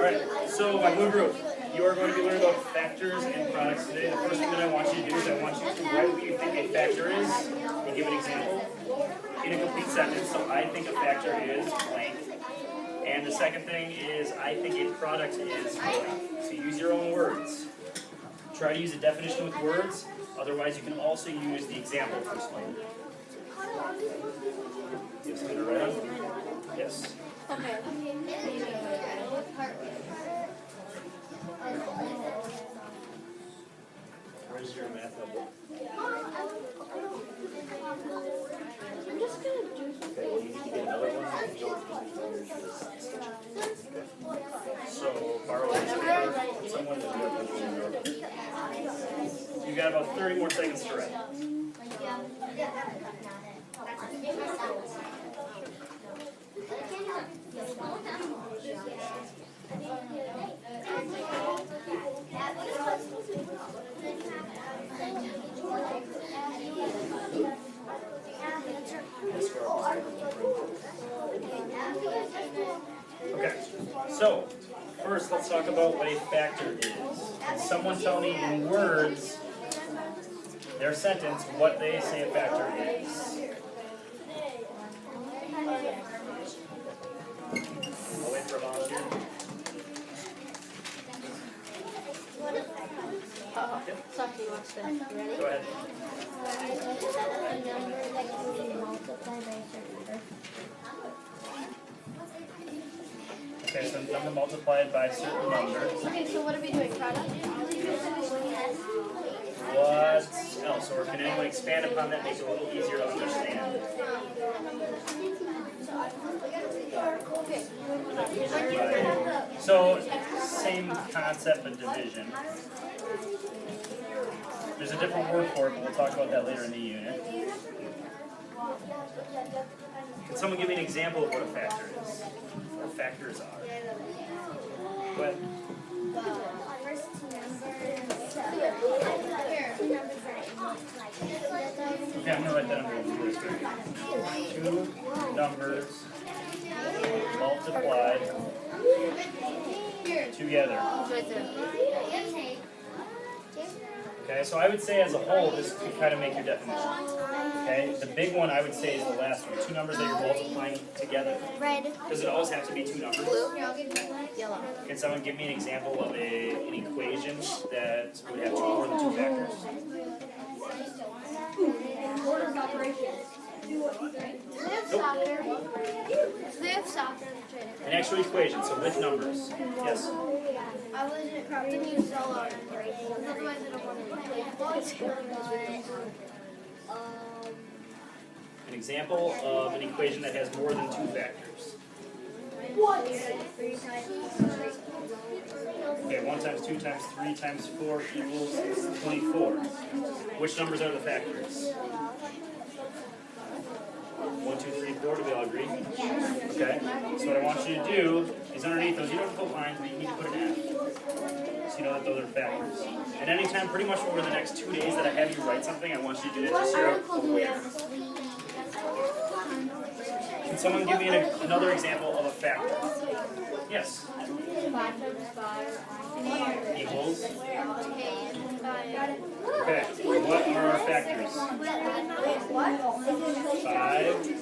Alright, so my blue group, you are going to be learning about factors and products today. The first thing that I want you to do is I want you to write what you think a factor is and give an example in a complete sentence. So I think a factor is blank. And the second thing is I think a product is blank. So use your own words. Try to use a definition with words. Otherwise, you can also use the example to explain. Yes, I'm gonna write on. Yes. Okay. Where's your math notebook? I'm just gonna do Okay, well, you need to get another one. So, borrow it. Someone to do it. You got about 30 more seconds to write. Okay, so first let's talk about what a factor is. Can someone tell me in words, their sentence, what they say a factor is? I'll wait for a volunteer. Sophie wants to. You ready? Go ahead. Okay, so number multiplied by certain numbers. Okay, so what are we doing? Product? What else? Or can anyone expand upon that, make it a little easier to understand? So, same concept of division. There's a different word for it, but we'll talk about that later in the unit. Can someone give me an example of what a factor is? What factors are? Go ahead. Okay, I'm going to write that under first. Two numbers multiplied together. Okay, so I would say as a whole, this can kind of make your definition. Okay, the big one I would say is the last one. Two numbers that you're multiplying together. Red. Does it always have to be two numbers? Blue. Yellow. Can someone give me an example of an equation that would have more than two factors? Order of operations. They have soccer. They have soccer. An actual equation, so with numbers. Yes? I wasn't probably use solo. Otherwise, I don't want to play. An example of an equation that has more than two factors. What? Okay, 1 times 2 times 3 times 4 equals 24. Which numbers are the factors? 1, 2, 3, 4, do we all agree? Okay, so what I want you to do is underneath those, you don't have to put lines, but you need to put an F. So you know that those are factors. And anytime, pretty much over the next 2 days that I have you write something, I want you to do that just so you're aware. Can someone give me another example of a factor? Yes? 5 times 5 Equals? Okay, what are our factors? 5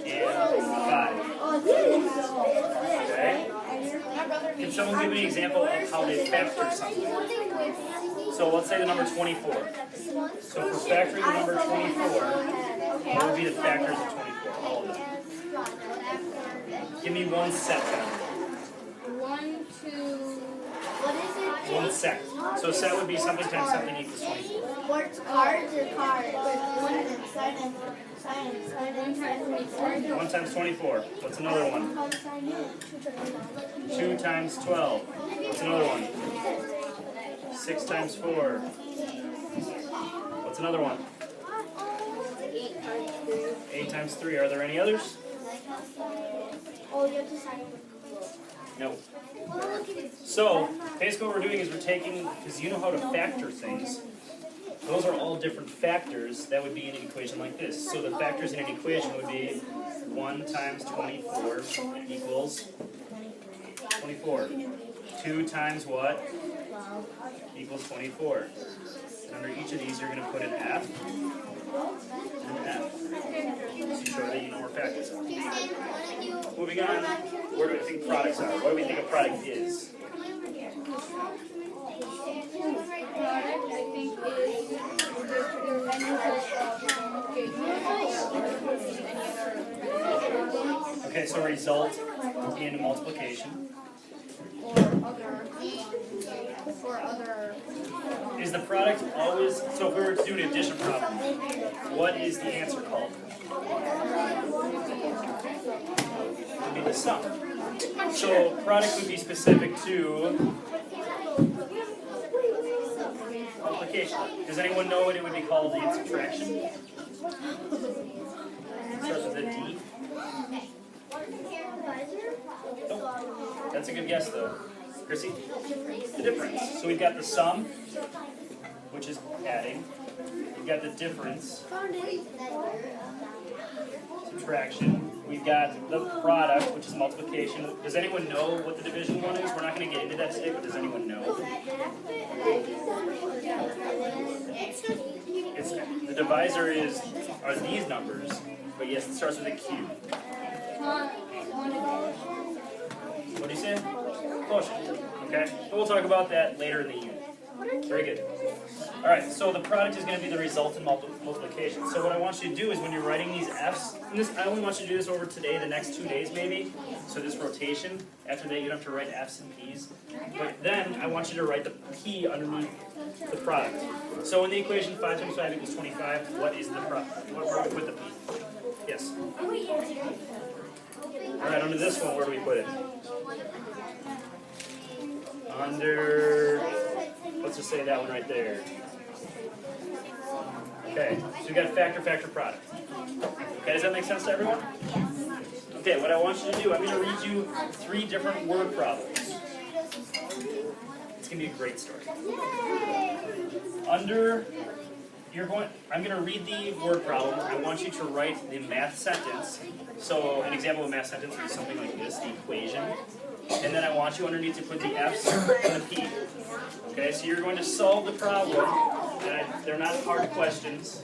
and 5. Okay? Can someone give me an example of how they factor something? So let's say the number 24. So for factoring the number 24, what would be the factors of 24? All of them. Give me one set then. 1, 2. What is it? One set. So a set would be something times something equals 24. What's cards or cards? 1 times 24. What's another one? 2 times 12. What's another one? 6 times 4. What's another one? 8 times 3. Are there any others? Oh, you have to sign. No. So, basically what we're doing is we're taking, because you know how to factor things, those are all different factors that would be in an equation like this. So the factors in an equation would be 1 times 24 equals 24. 2 times what? Equals 24. And under each of these, you're going to put an F and an F. So show that you know where factors are. Moving on, where do we think products are? What do we think a product is? Okay, so result in multiplication. Is the product always, so if we were to do an addition problem, what is the answer called? It would be the sum. So product would be specific to multiplication. Does anyone know what it would be called in subtraction? It starts with a D. Nope. That's a good guess though. Chrissy? The difference. So we've got the sum, which is adding. We've got the difference, subtraction. We've got the product, which is multiplication. Does anyone know what the division one is? We're not going to get into that today, but does anyone know? It's, the divisor are these numbers, but yes, it starts with a Q. What do you say? Quotient. Okay, but we'll talk about that later in the unit. Very good. All right, so the product is going to be the result in multiplication. So what I want you to do is when you're writing these F's, and this, I only want you to do this over today, the next 2 days maybe, so this rotation. After that, you don't have to write F's and P's. But then I want you to write the P underneath the product. So in the equation 5 times 5 equals 25, what is the product? Where do we put the P? Yes? All right, under this one, where do we put it? Under, let's just say that one right there. Okay, so we got factor, factor, product. Okay, does that make sense to everyone? Okay, what I want you to do, I'm going to read you 3 different word problems. It's going to be a great story. I'm going to read the word problem. I want you to write the math sentence. So an example of a math sentence is something like this, the equation. And then I want you underneath to put the F's and the P. Okay, so you're going to solve the problem. And they're not hard questions.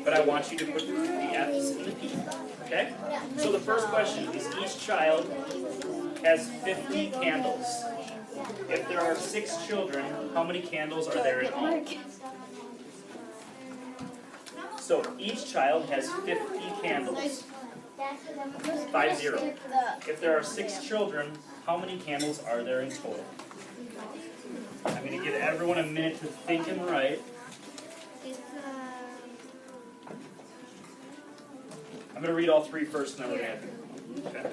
But I want you to put the F's and the P. Okay? So the first question is each child has 50 candles. If there are 6 children, how many candles are there in all? So each child has 50 candles. 50. If there are 6 children, how many candles are there in total? I'm going to give everyone a minute to think and write. I'm going to read all 3 first, and then we're going to okay.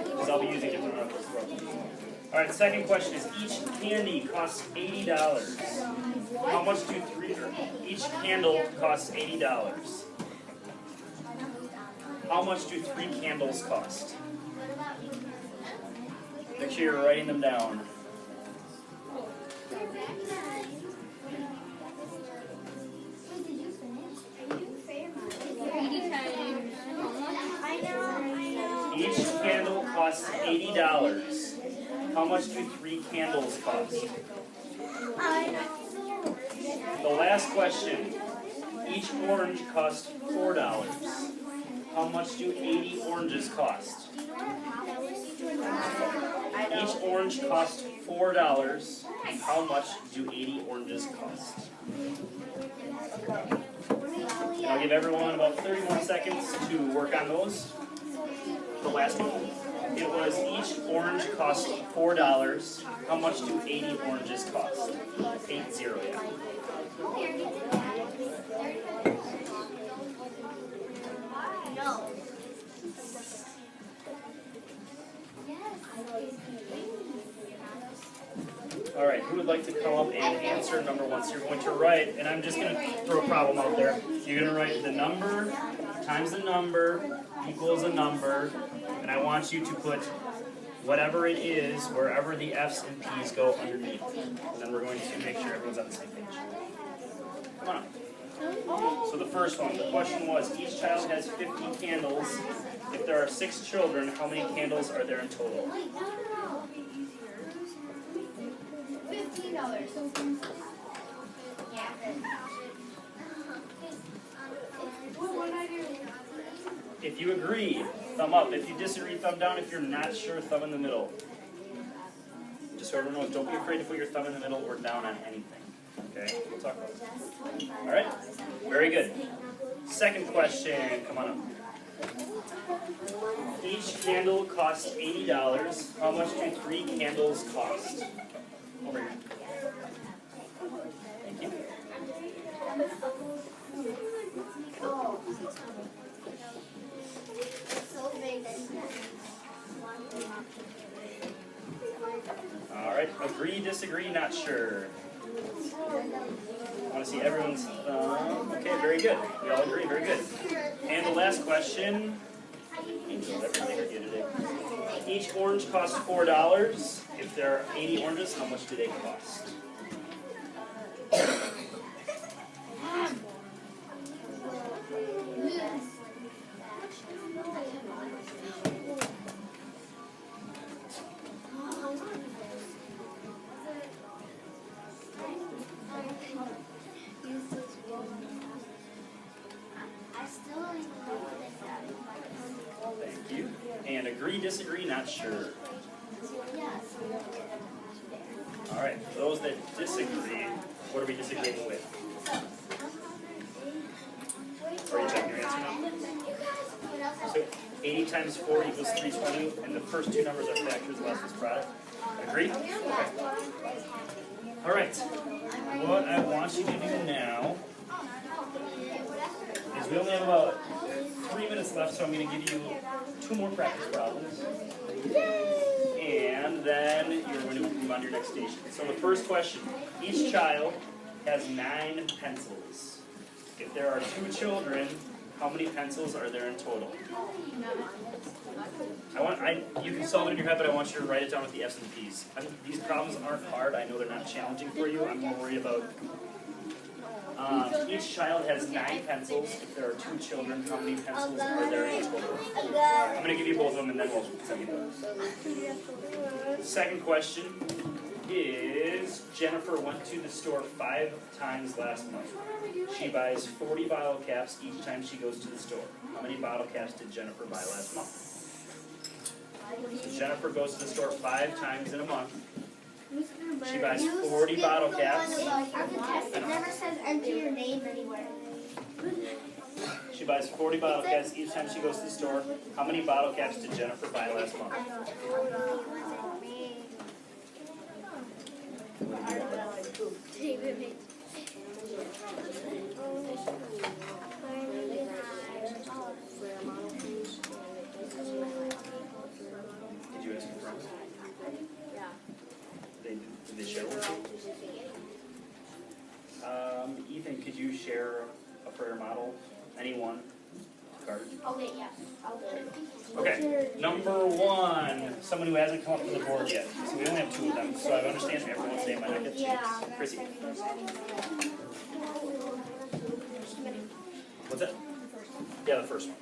Because I'll be using different numbers. Alright, second question is each candy costs $80. How much do each candle costs $80? How much do 3 candles cost? Make sure you're writing them down. Each candle costs $80. How much do 3 candles cost? The last question. Each orange costs $4. How much do 80 oranges cost? Each orange costs $4. How much do 80 oranges cost? I'll give everyone about 30 more seconds to work on those. The last one. It was each orange cost $4. How much do 80 oranges cost? 80, yeah. All right, who would like to come up and answer number 1? So you're going to write, and I'm just going to throw a problem out there. You're going to write the number times the number equals a number, and I want you to put whatever it is, wherever the F's and P's go underneath. And then we're going to make sure everyone's on the same page. Come on up. So the first one, the question was, each child has 50 candles. If there are 6 children, how many candles are there in total? $15. If you agree, thumb up. If you disagree, thumb down. If you're not sure, thumb in the middle. Just so everyone knows, don't be afraid to put your thumb in the middle or down on anything. Okay, we'll talk about it. All right, very good. Second question, come on up. Each candle costs $80. How much do 3 candles cost? Over here. Thank you. All right, agree, disagree, not sure. I want to see everyone's thumb. Okay, very good. We all agree, very good. And the last question. Each orange costs $4. If there are 80 oranges, how much do they cost? Thank you. And agree, disagree, not sure. All right, for those that disagree, what are we disagreeing with? Are you checking your answer now? So 80 times 4 equals 320, and the first 2 numbers are factors, the last is product. Agree? Okay. All right, what I want you to do now is we only have about 3 minutes left, so I'm going to give you 2 more practice problems. And then you're going to move on to your next station. So the first question, each child has 9 pencils. If there are 2 children, how many pencils are there in total? You can solve it in your head, but I want you to write it down with the F's and P's. These problems aren't hard. I know they're not challenging for you. I'm more worried about each child has 9 pencils. If there are 2 children, how many pencils are there in total? I'm going to give you both of them, and then we'll send you those. Second question is, Jennifer went to the store 5 times last month. She buys 40 bottle caps each time she goes to the store. How many bottle caps did Jennifer buy last month? So Jennifer goes to the store 5 times in a month. She buys 40 bottle caps. It never says enter your name anywhere. She buys 40 bottle caps each time she goes to the store. How many bottle caps did Jennifer buy last month? Did you ask your friends? Did they share with you? Ethan, could you share a prayer model? Anyone? Card? Okay, yeah. I'll do it. Okay, number 1, someone who hasn't come up to the board yet. So we only have 2 of them, so I understand everyone's name might not get changed. Chrissy. What's that? Yeah, the first one.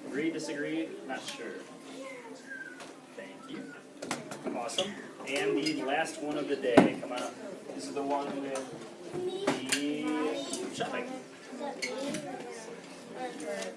Agree, disagree, not sure. Thank you. Awesome. And the last one of the day, come on up. This is the one with the shopping. Okay.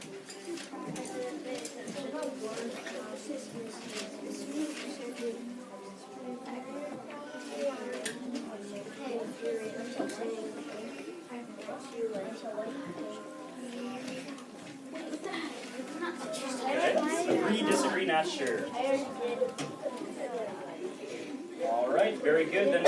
Agree, disagree, not sure. All right, very good. Then